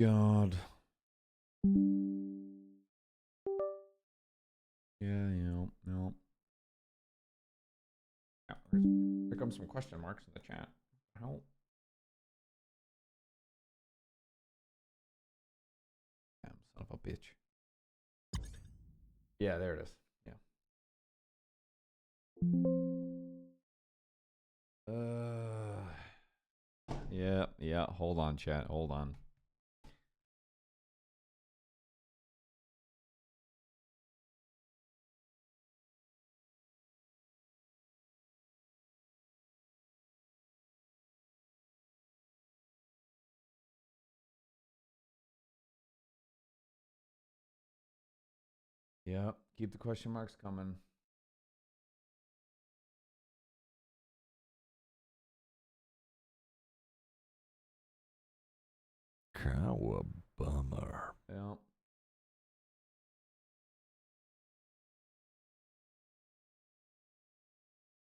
God. Yeah. Here comes some question marks in the chat. How? Damn, son of a bitch. Yeah, there it is. Yeah. Yeah. Hold on, chat. Hold on. Yeah. Keep the question marks coming. Cowabummer. Yeah.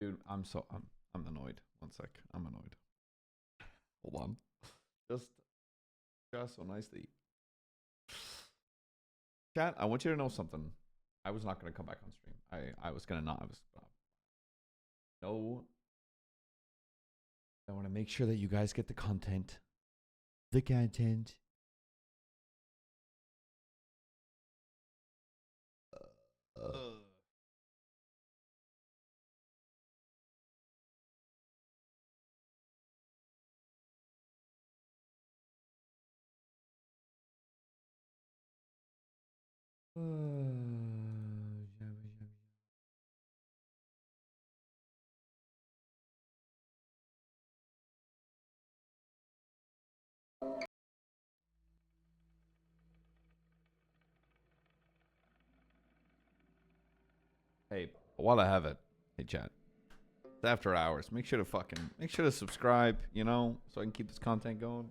Dude, I'm annoyed. One sec. I'm annoyed. Hold on. Just so nicely. Chat, I want you to know something. I was not going to come back on stream. I was going to not. No. I want to make sure that you guys get the content. The content. Hey, while I have it, hey chat. It's after hours. Make sure to subscribe, you know, so I can keep this content going.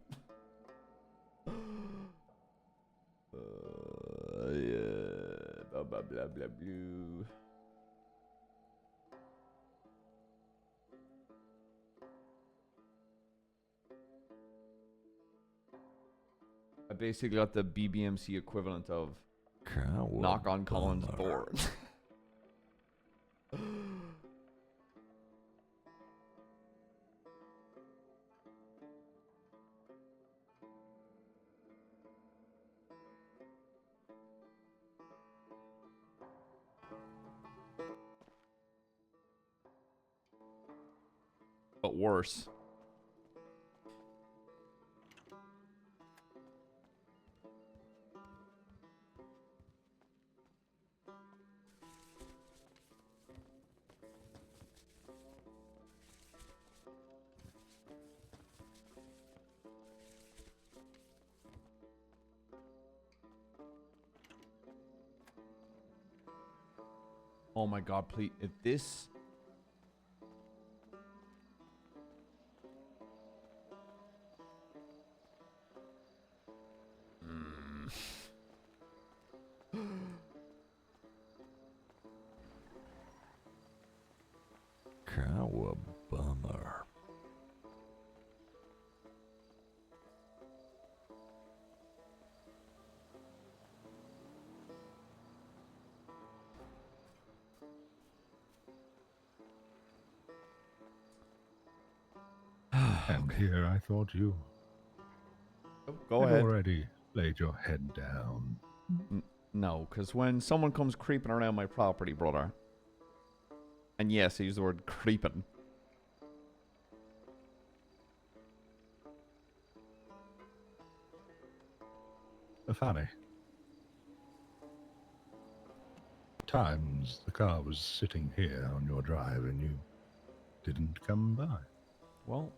Yeah. Blah blah blah blah blah. I basically got the BBMC equivalent of knock on Colin's door. But worse. Oh my god, please. If this... Cowabummer. And here I thought you Go had ahead. already laid your head down. No, because when someone comes creeping around my property, brother, and yes, I use the word creeping. Funny. Times the car was sitting here on your drive and you didn't come by. Well,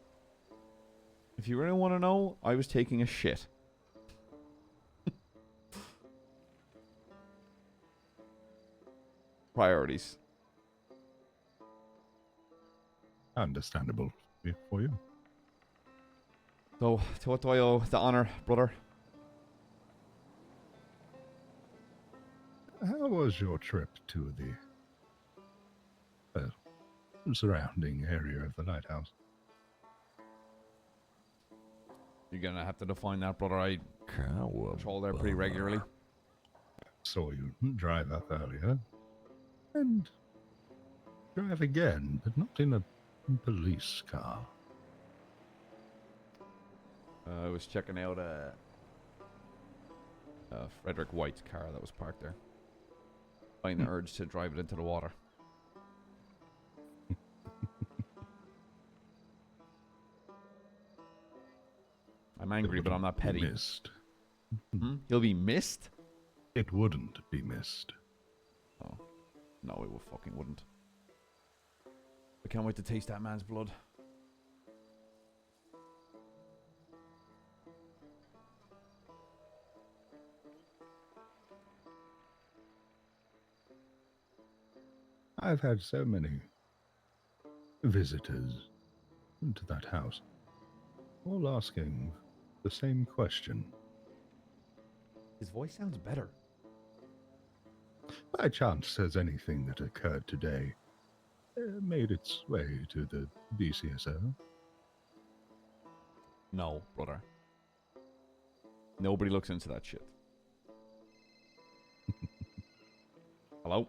if you really want to know, I was taking a shit. Priorities. Understandable for you. So, to what do I owe the honor, brother? How was your trip to the surrounding area of the lighthouse? You're gonna have to define that, brother. Patrol there pretty regularly. Saw you drive up earlier. And drive again, but not in a police car. I was checking out Frederick White's car that was parked there. Find the urge to drive it into the water. I'm angry, but I'm not petty. Missed. He'll be missed? It wouldn't be missed. Oh. No, it fucking wouldn't. I can't wait to taste that man's blood. I've had so many visitors to that house, all asking the same question. His voice sounds better. By chance, has anything that occurred today made its way to the BCSO? No, brother. Nobody looks into that shit. Hello?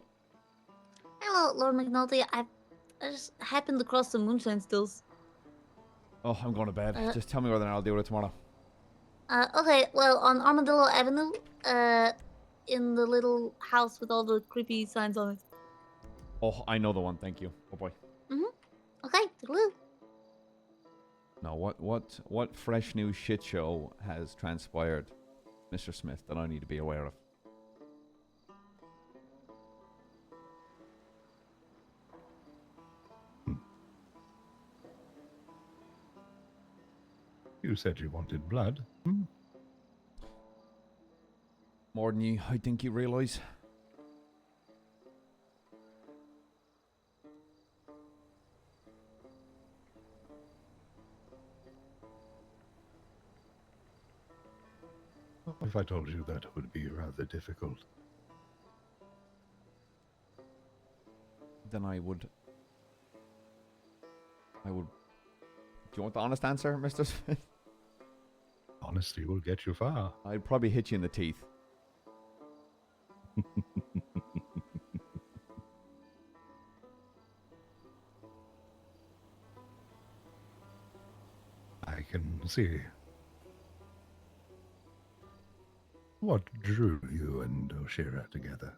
Hello, Lord McNulty. I just happened to cross the moonshine stills. Oh, I'm going to bed. Just tell me whether or not I'll deal with it tomorrow. Okay, well, on Armadillo Avenue, in the little house with all the creepy signs on it. Oh, I know the one. Thank you. Oh boy. Okay, toodaloo. No, what fresh new shit show has transpired, Mr. Smith, that I need to be aware of? You said you wanted blood. More than I think you realise. If I told you that would be rather difficult. Then I would. Do you want the honest answer, Mr. Smith? Honesty will get you far. I'd probably hit you in the teeth. I can see. What drew you and Oshira together?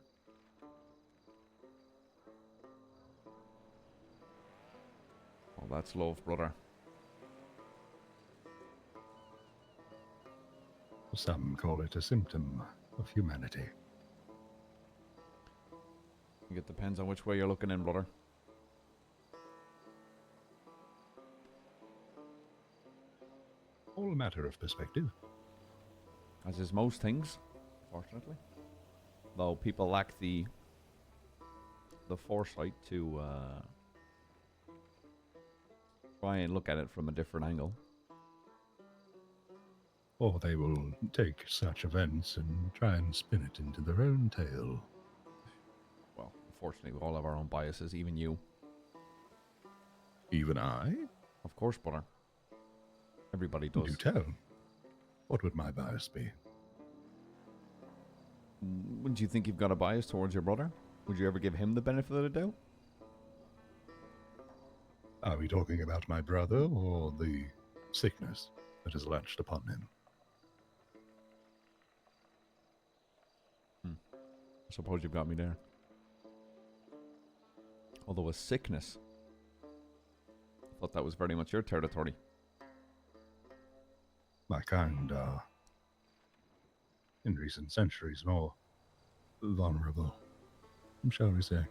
Well, that's love, brother. Some call it a symptom of humanity. I think it depends on which way you're looking in, brother. All a matter of perspective. As is most things, fortunately. Though people lack the foresight to try and look at it from a different angle. Or they will take such events and try and spin it into their own tale. Well, unfortunately, we all have our own biases, even you. Even I? Of course, brother. Everybody does. Do tell. What would my bias be? Wouldn't you think you've got a bias towards your brother? Would you ever give him the benefit of the doubt? Are we talking about my brother or the sickness that has latched upon him? I suppose you've got me there. Although a sickness, I thought that was very much your territory. My kind are, in recent centuries, more vulnerable, shall we say.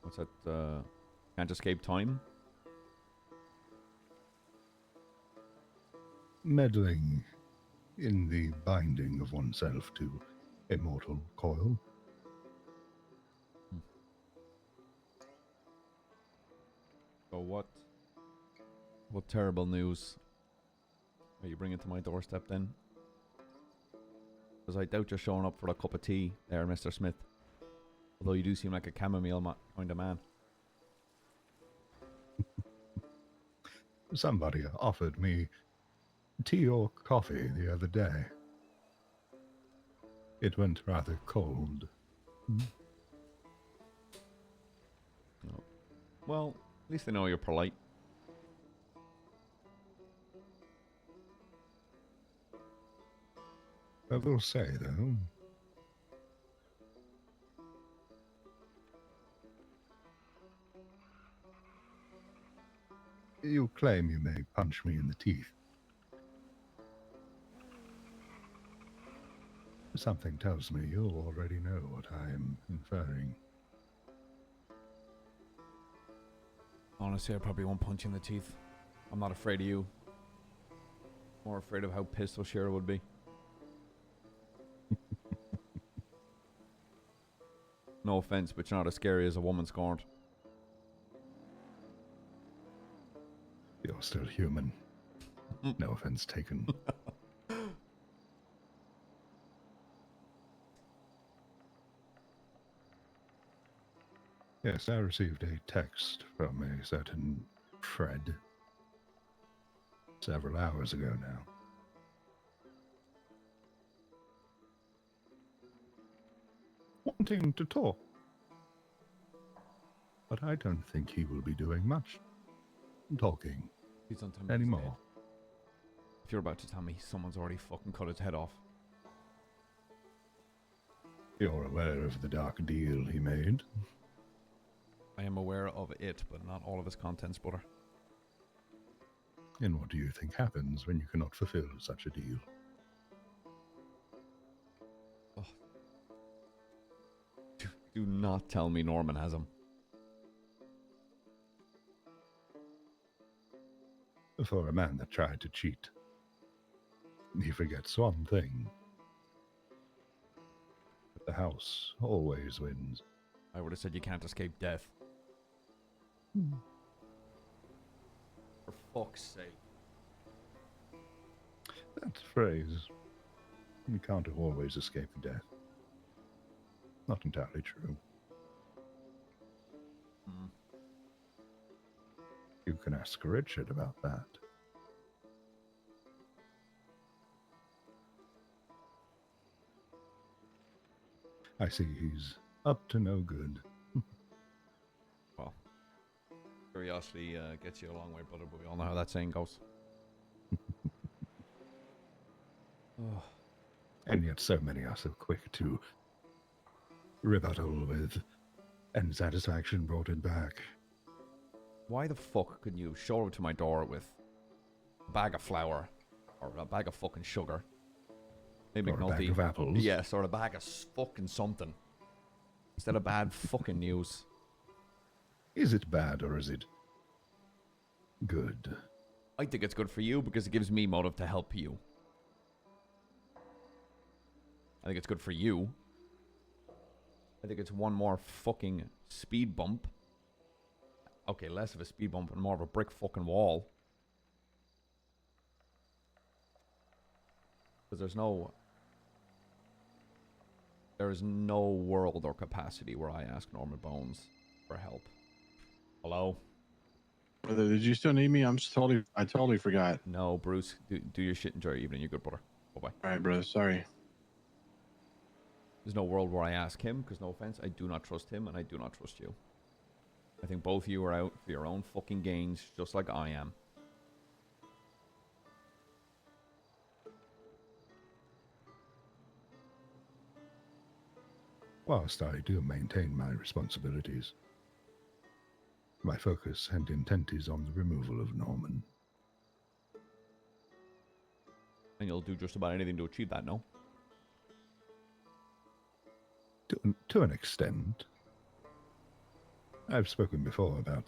What's that? Can't escape time? Meddling in the binding of oneself to a mortal coil. So what terrible news are you bringing to my doorstep then? Because I doubt you're showing up for a cup of tea there, Mr. Smith. Although you do seem like a chamomile kind of man. Somebody offered me tea or coffee the other day. It went rather cold. No. Well, at least I know you're polite. I will say, though, you claim you may punch me in the teeth. Something tells me you already know what I am inferring. Honestly, I probably won't punch you in the teeth. I'm not afraid of you. More afraid of how pissed O'Shea would be. No offense, but you're not as scary as a woman scorned. You're still human. No offense taken. Yes, I received a text from a certain Fred several hours ago now. Wanting to talk. But I don't think he will be doing much talking Please don't tell me he's anymore. dead. If you're about to tell me someone's already fucking cut his head off. You're aware of the dark deal he made. I am aware of it, but not all of his contents, butter. And what do you think happens when you cannot fulfill such a deal? Oh. Do not tell me Norman has him. For a man that tried to cheat, he forgets one thing. That the house always wins. I would have said you can't escape death. For fuck's sake. That phrase, you can't always escape death. Not entirely true. You can ask Richard about that. I see he's up to no good. Well, curiosity gets you a long way, brother, but we all know how that saying goes. Oh. And yet so many are so quick to rebuttal with, and satisfaction brought it back. Why the fuck couldn't you show up to my door with a bag of flour or a bag of fucking sugar? Maybe Or a McNulty. bag of apples. Yes, or a bag of fucking something. Instead of bad fucking news. Is it bad or is it good? I think it's good for you because it gives me motive to help you. I think it's good for you. I think it's one more fucking speed bump. Okay, less of a speed bump and more of a brick fucking wall. Because there is no world or capacity where I ask Norman Bones for help. Hello? Brother, did you still need me? I totally forgot. No, Bruce, do your shit. Enjoy your evening. You're good, brother. Bye-bye. All right, brother. Sorry. There's no world where I ask him, because no offense, I do not trust him and I do not trust you. I think both of you are out for your own fucking gains, just like I am. Whilst I do maintain my responsibilities, my focus and intent is on the removal of Norman. And you'll do just about anything to achieve that, no? To an extent. I've spoken before about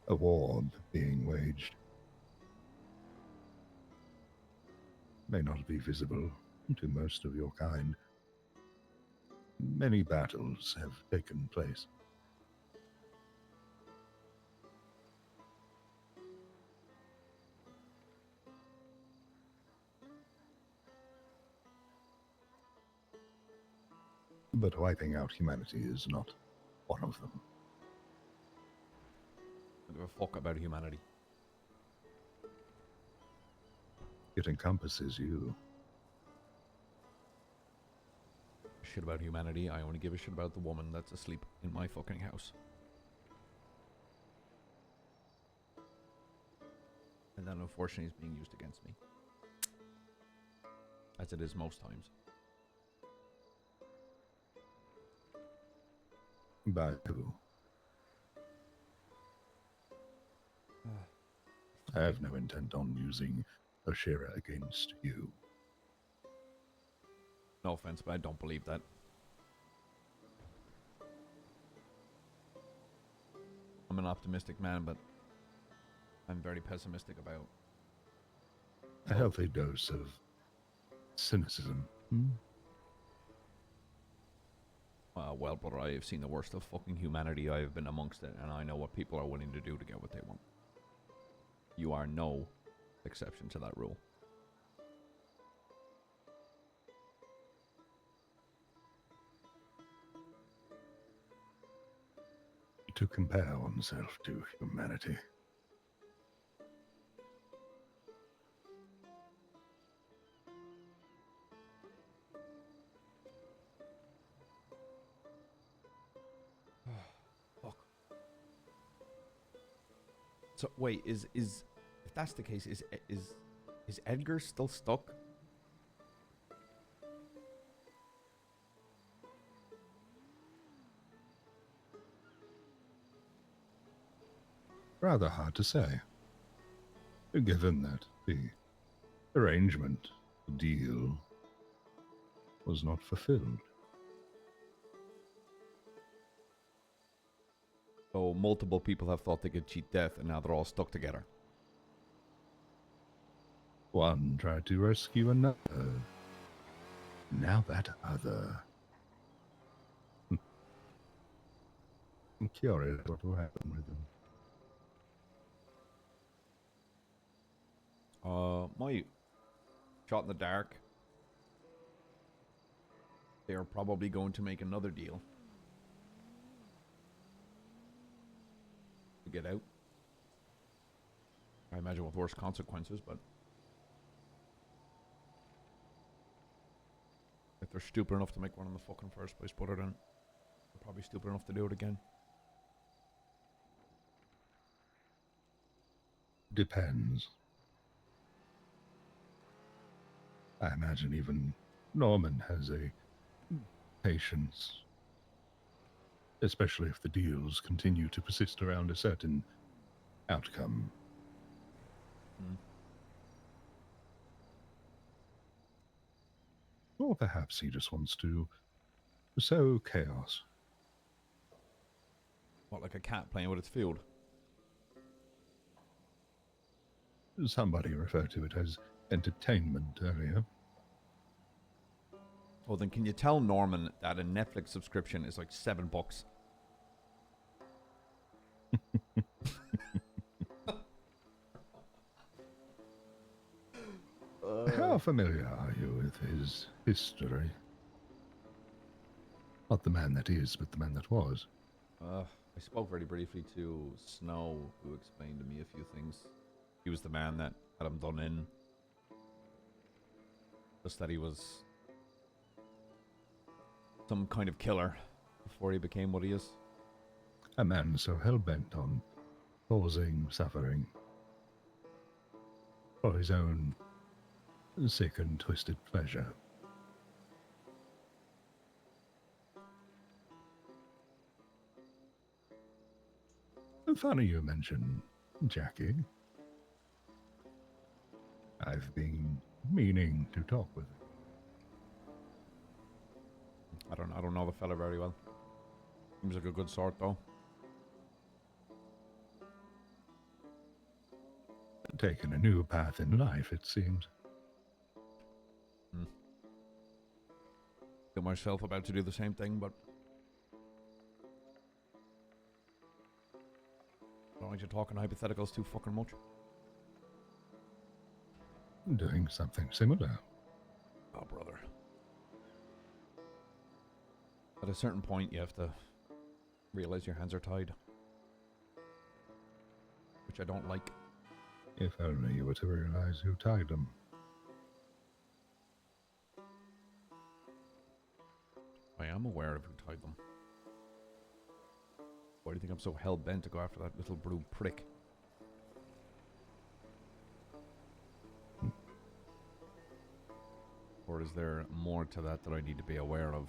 a war being waged. May not be visible to most of your kind. Many battles have taken place. But wiping out humanity is not one of them. I don't give a fuck about humanity. it encompasses you. Shit about humanity. I only give a shit about the woman that's asleep in my fucking house. And that unfortunately is being used against me. As it is most times. By who? I have no intent on using Oshira against you. No offense, but I don't believe that. I'm an optimistic man, but I'm very pessimistic about... A healthy dose of cynicism. well, brother, I have seen the worst of fucking humanity. I have been amongst it, and I know what people are willing to do to get what they want. You are no exception to that rule. To compare oneself to humanity. Fuck. So wait, is if that's the case, is Edgar still stuck? Rather hard to say, given that the arrangement, the deal, was not fulfilled. So multiple people have thought they could cheat death, and now they're all stuck together. One tried to rescue another. Now that other. I'm curious what will happen with them. My shot in the dark. They are probably going to make another deal to get out. I imagine with worse consequences, but if they're stupid enough to make one in the fucking first place, but then they're probably stupid enough to do it again. Depends. I imagine even Norman has a patience, especially if the deals continue to persist around a certain outcome. Or perhaps he just wants to sow chaos. What, like a cat playing with its field? Somebody referred to it as entertainment earlier. Well, then can you tell Norman that a Netflix subscription is like $7? How familiar are you with his history? Not the man that is, but the man that was. I spoke very briefly to Snow, who explained to me a few things. He was the man that had him done in. Just that he was some kind of killer before he became what he is. A man so hell-bent on causing suffering for his own sick and twisted pleasure. Funny you mention Jackie. I've been meaning to talk with her. I don't know the fella very well. Seems like a good sort though. Taken a new path in life, it seems. Feel myself about to do the same thing, but I don't like to talk in hypotheticals too fucking much. Doing something similar. Oh, brother. At a certain point, you have to realize your hands are tied. Which I don't like. If only you were to realize who tied them. am aware of who tied them. Why do you think I'm so hell-bent to go after that little blue prick? Or is there more to that I need to be aware of?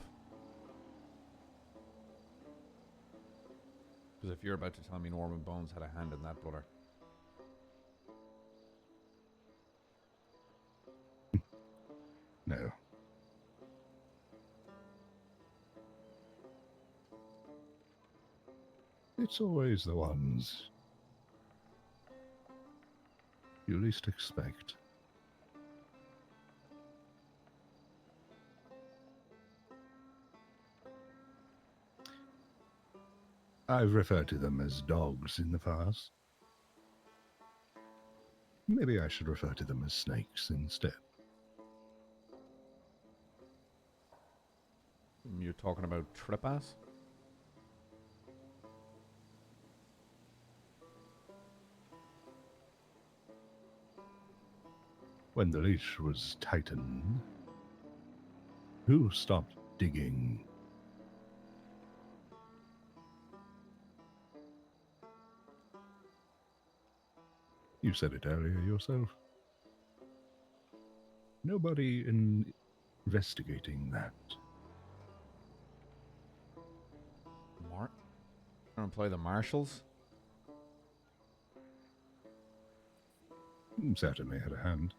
Because if you're about to tell me Norman Bones had a hand in that, brother. No. It's always the ones you least expect. I've referred to them as dogs in the past. Maybe I should refer to them as snakes instead. You're talking about Tripass? When the leash was tightened, who stopped digging? You said it earlier yourself. Nobody investigating that. Trying to play the marshals? Certainly had a hand.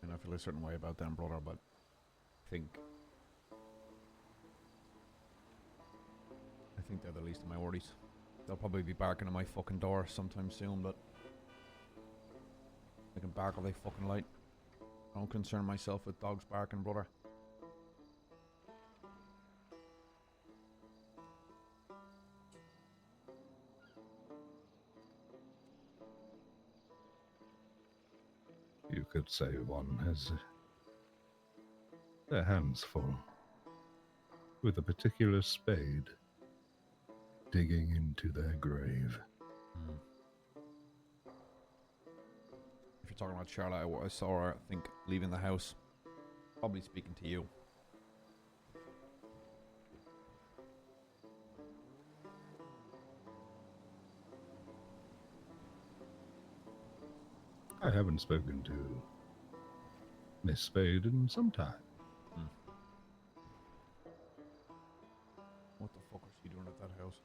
And I feel a certain way about them, brother, but I think they're the least of my worries. They'll probably be barking at my fucking door sometime soon, but they can bark all they fucking like. I don't concern myself with dogs barking, brother. You could say one has their hands full with a particular spade digging into their grave. If you're talking about Charlotte, I saw her, I think, leaving the house. Probably speaking to you. I haven't spoken to Miss Spade in some time. What the fuck was she doing at that house?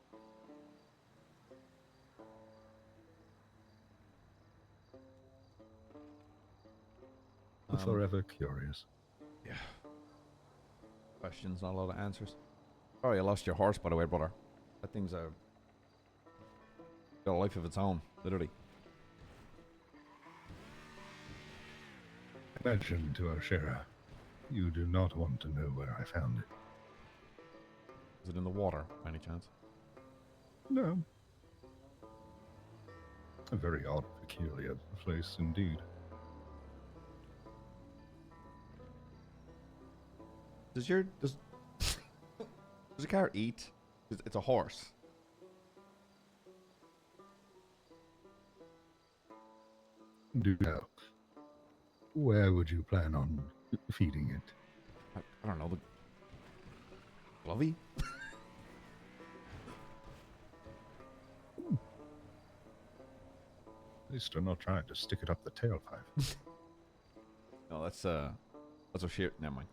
Forever curious. Yeah. Questions, not a lot of answers. Oh, you lost your horse, by the way, brother. That thing's got a life of its own, literally. Imagine to Oshera, you do not want to know where I found it. Is it in the water, by any chance? No. A very odd, peculiar place indeed. Does a car eat? It's a horse. Do tell. Where would you plan on feeding it? I don't know, the Glovey? At least I'm not trying to stick it up the tailpipe. No, that's a sheer. Never mind.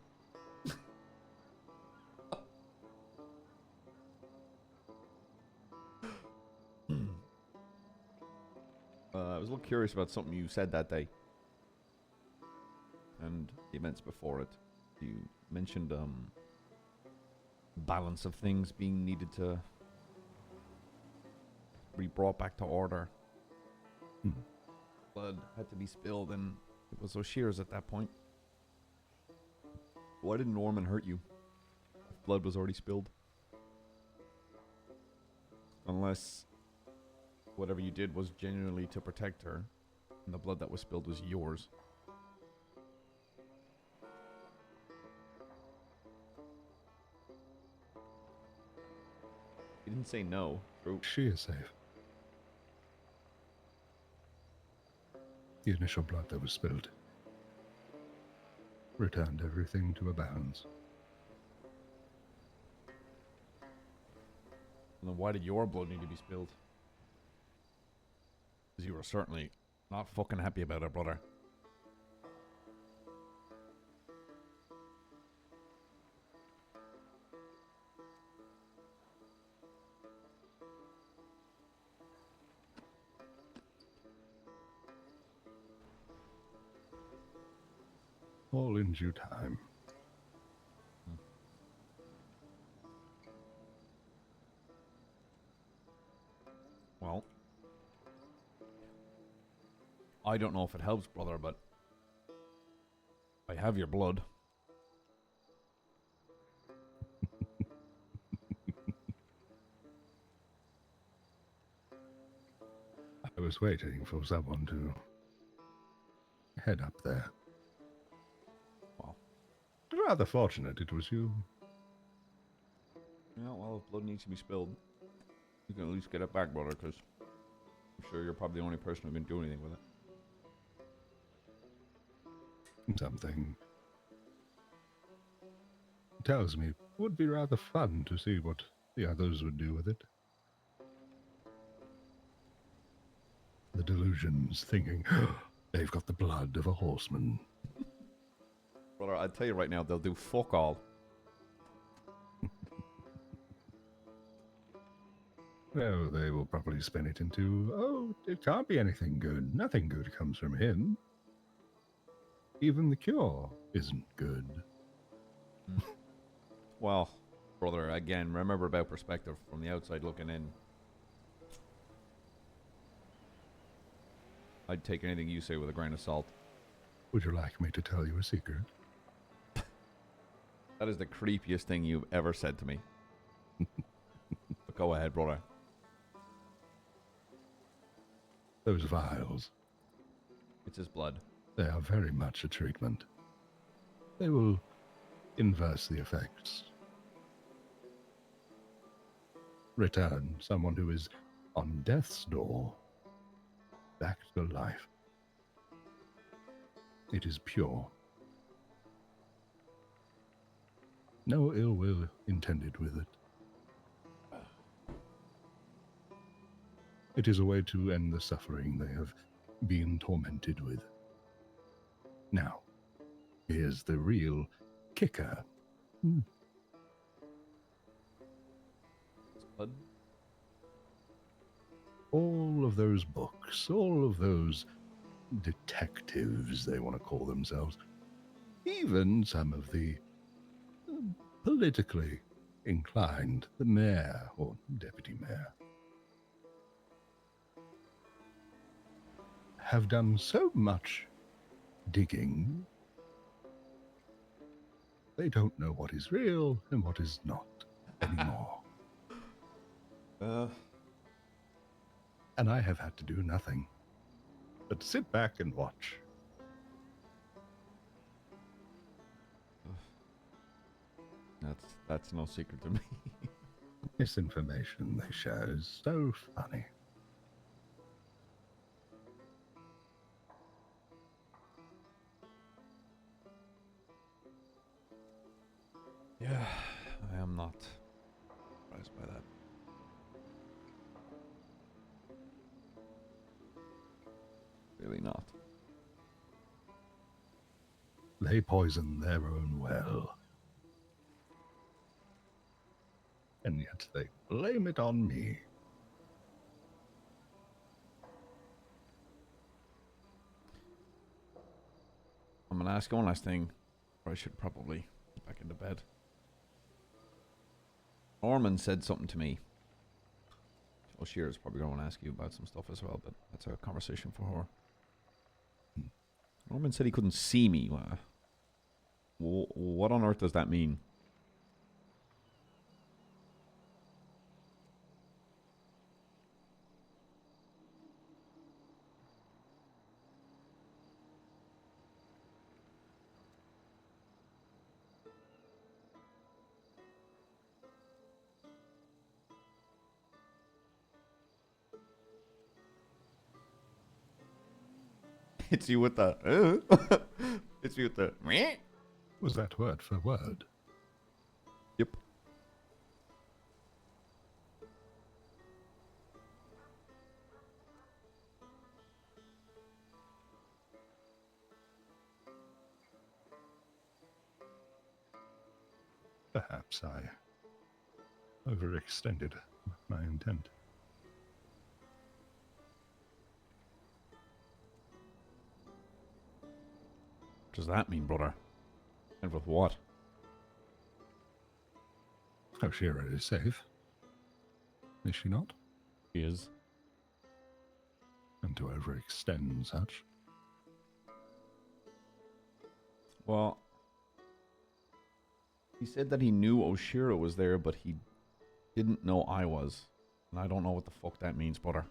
I was a little curious about something you said that day, and the events before it. You mentioned balance of things being needed to be brought back to order. Blood had to be spilled, and it was O'Shear's at that point. Why didn't Norman hurt you? If blood was already spilled. Unless whatever you did was genuinely to protect her, and the blood that was spilled was yours. He didn't say no. True. She is safe. The initial blood that was spilled returned everything to a balance. And then why did your blood need to be spilled? Because you were certainly not fucking happy about it, brother. All in due time. Well, I don't know if it helps, brother, but I have your blood. I was waiting for someone to head up there. Wow. Rather fortunate it was you. Yeah, well, if blood needs to be spilled, you can at least get it back, brother, because I'm sure you're probably the only person who can do anything with it. Something tells me it would be rather fun to see what the others would do with it. The delusions thinking, they've got the blood of a horseman. Brother, I'll tell you right now, they'll do fuck all. Well, they will probably spin it into, oh, it can't be anything good. Nothing good comes from him. Even the cure isn't good. Well, brother, again, remember about perspective from the outside looking in. I'd take anything you say with a grain of salt. Would you like me to tell you a secret? That is the creepiest thing you've ever said to me. But go ahead, brother. Those vials, It's his blood. they are very much a treatment. They will inverse the effects. Return someone who is on death's door back to life. It is pure. No ill will intended with it. It is a way to end the suffering they have been tormented with. Now, here's the real kicker. His blood? All of those books, all of those detectives, they want to call themselves, even some of the politically inclined, the mayor or deputy mayor, have done so much digging, they don't know what is real and what is not anymore. And I have had to do nothing but sit back and watch. That's no secret to me. Misinformation they share is so funny. Yeah, I am not surprised by that. Really not. They poison their own well. And yet they blame it on me. I'm gonna ask you one last thing, or I should probably get back into bed. Norman said something to me. O'Shear's probably going to ask you about some stuff as well, but that's a conversation for her. Norman said he couldn't see me. What on earth does that mean? Hits you with the. Hits you with the. Meh. Was that word for word? Yep. Perhaps I overextended my intent. What does that mean, brother? And with what? Oh, Shira is safe. Is she not? He is. And to overextend such. Well, he said that he knew Oshira was there, but he didn't know I was. And I don't know what the fuck that means, brother.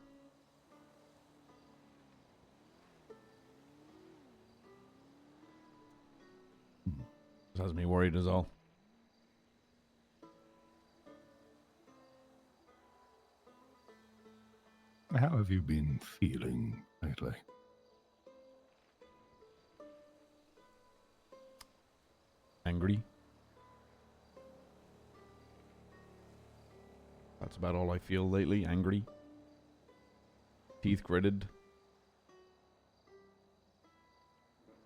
This has me worried as all. How have you been feeling lately? Angry. That's about all I feel lately. Angry. Teeth gritted.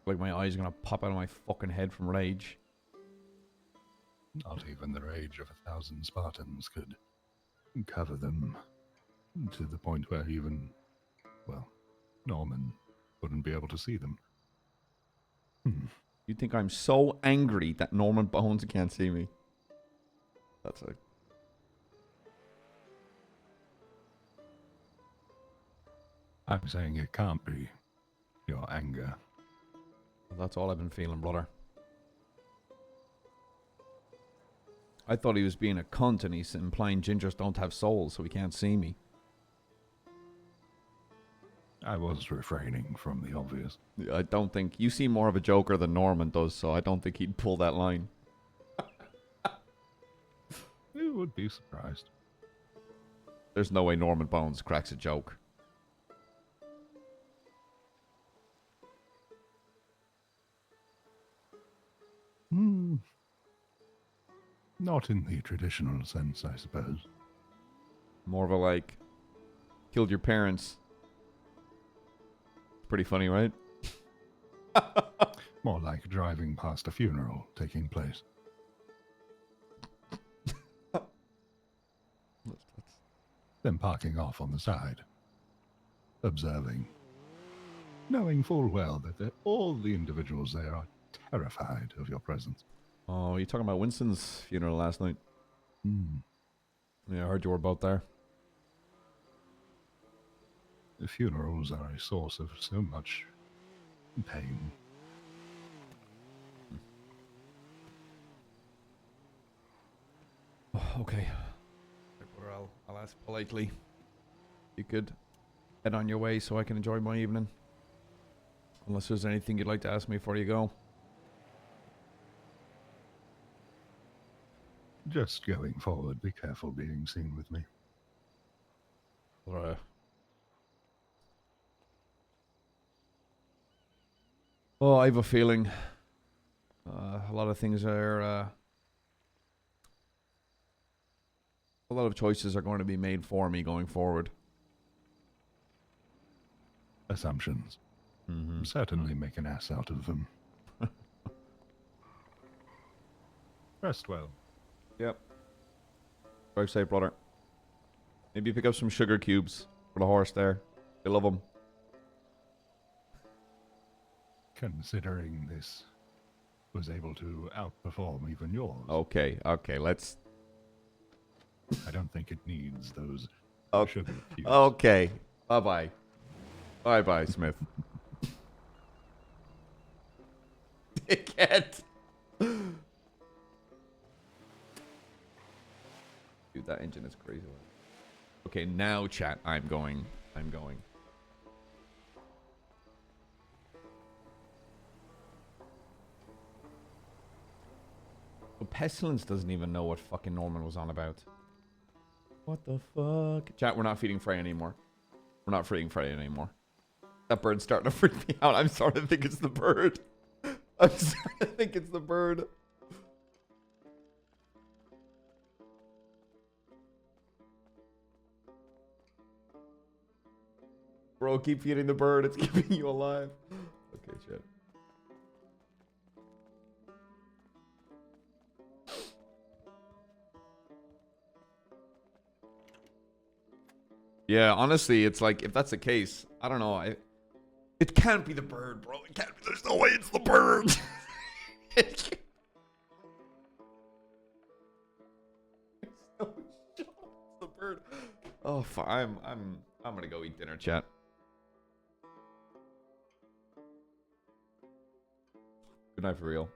Like my eyes are gonna pop out of my fucking head from rage. Not even the rage of 1,000 Spartans could cover them to the point where even, well, Norman wouldn't be able to see them. You think I'm so angry that Norman Bones can't see me? That's a... I'm saying it can't be your anger. That's all I've been feeling, brother. I thought he was being a cunt and he's implying gingers don't have souls so he can't see me. I was refraining from the obvious. I don't think... You seem more of a joker than Norman does, so I don't think he'd pull that line. You would be surprised. There's no way Norman Bones cracks a joke. Not in the traditional sense, I suppose. More of a like... Killed your parents. Pretty funny, right? More like driving past a funeral taking place. Then parking off on the side. Observing. Knowing full well that all the individuals there are terrified of your presence. Oh, you talking about Winston's funeral last night? Yeah, I heard you were about there. The funerals are a source of so much pain. Okay. I'll ask politely. You could head on your way so I can enjoy my evening. Unless there's anything you'd like to ask me before you go. Just going forward, be careful being seen with me. Or, oh, I have a feeling a lot of things are... a lot of choices are going to be made for me going forward. Assumptions. Certainly make an ass out of them. Rest well. Yep. Drive safe, brother. Maybe pick up some sugar cubes for the horse there. They love them. Considering this was able to outperform even yours. Okay, let's... I don't think it needs those Okay. sugar cubes. Okay. Bye-bye. Bye-bye, Smith. Dickhead. Dude, that engine is crazy. Okay, now chat. I'm going. But Pestilence doesn't even know what fucking Norman was on about. What the fuck? Chat, we're not feeding Frey anymore. We're not feeding Frey anymore. That bird's starting to freak me out. I'm starting to think it's the bird. I'm starting to think it's the bird. Bro, keep feeding the bird. It's keeping you alive. Okay, shit. Yeah, honestly, it's like, if that's the case, I don't know. It can't be the bird, bro. It can't be. There's no way it's the bird. There's no shot it's the bird. Oh, I'm gonna go eat dinner, chat. Good night for real.